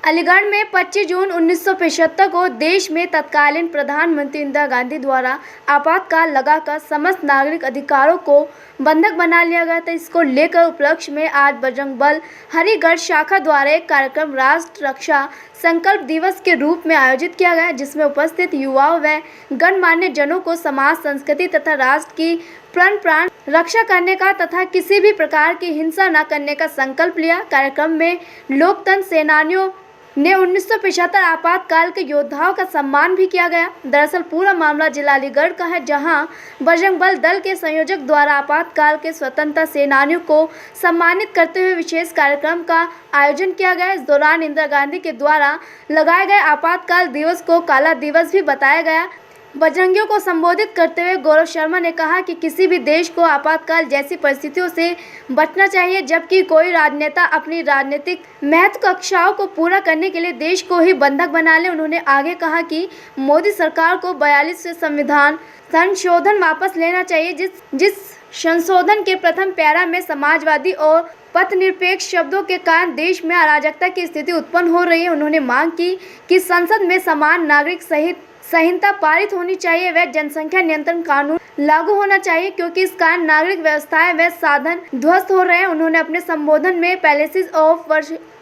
अलीगढ़ में 25 जून 1975 को देश में तत्कालीन प्रधानमंत्री इंदिरा गांधी द्वारा आपातकाल लगाकर समस्त नागरिक अधिकारों को बंधक बना लिया गया था। इसको लेकर उपलक्ष्य में आज बजरंग बल हरिगढ़ शाखा द्वारा एक कार्यक्रम राष्ट्र रक्षा संकल्प दिवस के रूप में आयोजित किया गया, जिसमें उपस्थित युवाओं व गणमान्य जनों को समाज, संस्कृति तथा राष्ट्र की प्राण रक्षा करने का तथा किसी भी प्रकार की हिंसा न करने का संकल्प लिया। कार्यक्रम में लोकतंत्र सेनानियों ने 1975 आपातकाल के योद्धाओं का सम्मान भी किया गया। दरअसल पूरा मामला जिला अलीगढ़ का है, जहां बजरंग बल दल के संयोजक द्वारा आपातकाल के स्वतंत्रता सेनानियों को सम्मानित करते हुए विशेष कार्यक्रम का आयोजन किया गया। इस दौरान इंदिरा गांधी के द्वारा लगाए गए आपातकाल दिवस को काला दिवस भी बताया गया। बजरंगियों को संबोधित करते हुए गौरव शर्मा ने कहा कि किसी भी देश को आपातकाल जैसी परिस्थितियों से बचना चाहिए, जबकि कोई राजनेता अपनी राजनीतिक महत्वाकांक्षाओं को पूरा करने के लिए देश को ही बंधक बना ले। उन्होंने आगे कहा कि मोदी सरकार को 42वें संविधान संशोधन वापस लेना चाहिए, जिस संशोधन के प्रथम पैरा में समाजवादी और पथनिरपेक्ष शब्दों के कारण देश में अराजकता की स्थिति उत्पन्न हो रही है। उन्होंने मांग की कि संसद में समान नागरिक संहिता पारित होनी चाहिए व जनसंख्या नियंत्रण कानून लागू होना चाहिए, क्योंकि इस कारण नागरिक व्यवस्थाएं व साधन ध्वस्त हो रहे हैं। उन्होंने अपने संबोधन में पैलेसेस ऑफ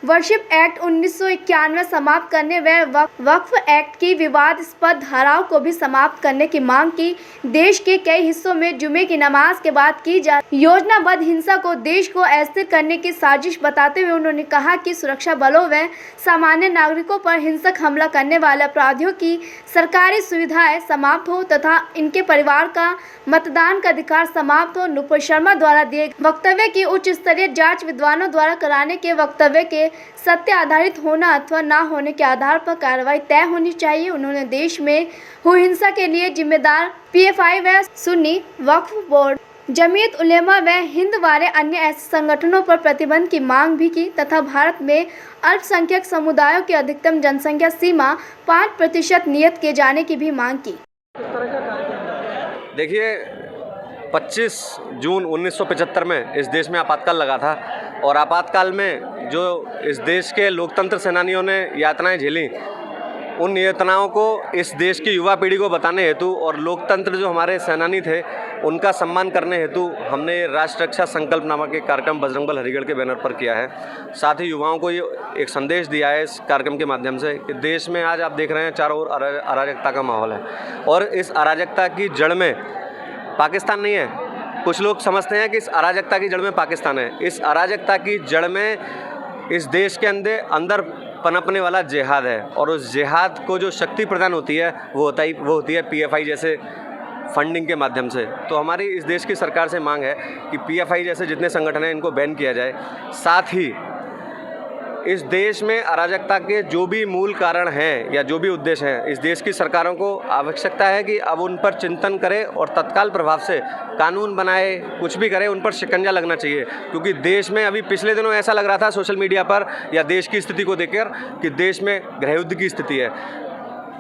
वर्शिप एक्ट 1991 समाप्त करने व वक्फ एक्ट की विवादास्पद धाराओं को भी समाप्त करने की मांग की। देश के कई हिस्सों में जुमे की नमाज के बाद की जा योजनाबद्ध हिंसा को देश को अस्थिर करने की साजिश बताते हुए उन्होंने कहा कि सुरक्षा बलों व सामान्य नागरिकों पर हिंसक हमला करने वाले अपराधियों की सरकारी सुविधाएं समाप्त हो तथा इनके परिवार का मतदान का अधिकार समाप्त हो। नुपुर शर्मा द्वारा दिए वक्तव्य की उच्च स्तरीय जांच विद्वानों द्वारा कराने के वक्तव्य के सत्य आधारित होना अथवा न होने के आधार पर कार्रवाई तय होनी चाहिए। उन्होंने देश में हुई हिंसा के लिए जिम्मेदार पीएफआई व सुन्नी वक्फ बोर्ड, जमीयत उलेमा व हिंद वाले अन्य ऐसे संगठनों पर प्रतिबंध की मांग भी की तथा भारत में अल्पसंख्यक समुदायों की अधिकतम जनसंख्या सीमा 5% नियत किए जाने की भी मांग की। देखिए, 25 जून 1975 में इस देश में आपातकाल लगा था और आपातकाल में जो इस देश के लोकतंत्र सेनानियों ने यातनाएं झेली, उन यातनाओं को इस देश की युवा पीढ़ी को बताने हेतु और लोकतंत्र जो हमारे सेनानी थे उनका सम्मान करने हेतु हमने राष्ट्र रक्षा संकल्प नामक एक कार्यक्रम बजरंग बल हरिगढ़ के बैनर पर किया है। साथ ही युवाओं को ये एक संदेश दिया है इस कार्यक्रम के माध्यम से कि देश में आज आप देख रहे हैं चारों ओर अराजकता का माहौल है और इस अराजकता की जड़ में पाकिस्तान नहीं है। कुछ लोग समझते हैं कि इस अराजकता की जड़ में पाकिस्तान है। इस अराजकता की जड़ में इस देश के अंदर पनपने वाला जिहाद है और उस जिहाद को जो शक्ति प्रदान होती है वो होती है पीएफआई जैसे फंडिंग के माध्यम से। तो हमारी इस देश की सरकार से मांग है कि पीएफआई जैसे जितने संगठन हैं इनको बैन किया जाए। साथ ही इस देश में अराजकता के जो भी मूल कारण हैं या जो भी उद्देश्य हैं, इस देश की सरकारों को आवश्यकता है कि अब उन पर चिंतन करें और तत्काल प्रभाव से कानून बनाए, कुछ भी करें, उन पर शिकंजा लगना चाहिए। क्योंकि देश में अभी पिछले दिनों ऐसा लग रहा था सोशल मीडिया पर या देश की स्थिति को देखकर कि देश में गृहयुद्ध की स्थिति है।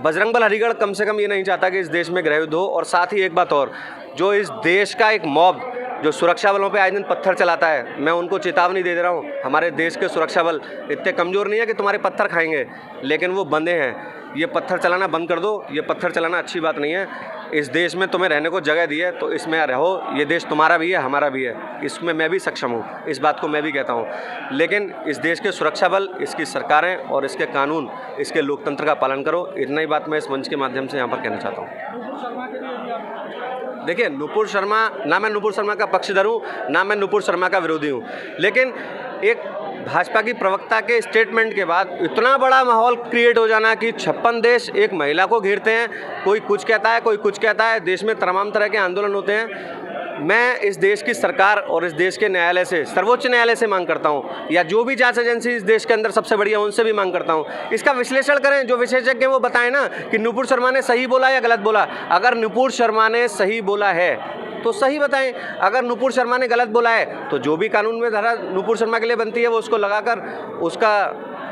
बजरंग बल हरिगढ़ कम से कम ये नहीं चाहता कि इस देश में गृहयुद्ध हो। और साथ ही एक बात और, जो इस देश का एक मॉब जो सुरक्षा बलों पे आए दिन पत्थर चलाता है, मैं उनको चेतावनी दे रहा हूँ, हमारे देश के सुरक्षा बल इतने कमज़ोर नहीं है कि तुम्हारे पत्थर खाएंगे, लेकिन वो बंधे हैं। ये पत्थर चलाना बंद कर दो। ये पत्थर चलाना अच्छी बात नहीं है। इस देश में तुम्हें रहने को जगह दी है तो इसमें रहो। ये देश तुम्हारा भी है, हमारा भी है, इसमें मैं भी सक्षम हूँ, इस बात को मैं भी कहता हूँ। लेकिन इस देश के सुरक्षा बल, इसकी सरकारें और इसके कानून, इसके लोकतंत्र का पालन करो। इतना ही बात मैं इस मंच के माध्यम से यहाँ पर कहना चाहता हूँ। देखिए, नुपुर शर्मा, ना मैं नुपुर शर्मा का पक्षधर हूँ, ना मैं नुपुर शर्मा का विरोधी हूँ, लेकिन एक भाजपा की प्रवक्ता के स्टेटमेंट के बाद इतना बड़ा माहौल क्रिएट हो जाना कि 56 देश एक महिला को घेरते हैं, कोई कुछ कहता है, कोई कुछ कहता है, देश में तमाम तरह के आंदोलन होते हैं। मैं इस देश की सरकार और इस देश के न्यायालय से, सर्वोच्च न्यायालय से मांग करता हूं, या जो भी जांच एजेंसी इस देश के अंदर सबसे बढ़िया उनसे भी मांग करता हूं, इसका विश्लेषण करें। जो विशेषज्ञ हैं वो बताएं ना कि नुपुर शर्मा ने सही बोला या गलत बोला। अगर नुपुर शर्मा ने सही बोला है तो सही बताएं, अगर नुपुर शर्मा ने गलत बोला है तो जो भी कानून में धारा नुपुर शर्मा के लिए बनती है वो उसको लगाकर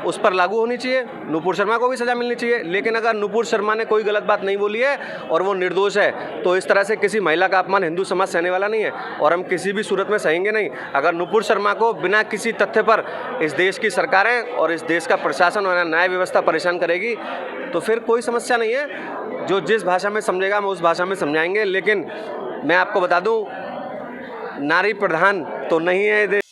उस पर लागू होनी चाहिए, नुपुर शर्मा को भी सज़ा मिलनी चाहिए। लेकिन अगर नुपुर शर्मा ने कोई गलत बात नहीं बोली है और वो निर्दोष है तो इस तरह से किसी महिला का अपमान हिंदू समाज सहने वाला नहीं है और हम किसी भी सूरत में सहेंगे नहीं। अगर नुपुर शर्मा को बिना किसी तथ्य पर इस देश की सरकारें और इस देश का प्रशासन और न्याय व्यवस्था परेशान करेगी तो फिर कोई समस्या नहीं है। जो जिस भाषा में समझेगा हम उस भाषा में समझाएंगे। लेकिन मैं आपको बता दूं, नारी प्रधान तो नहीं है ये देश।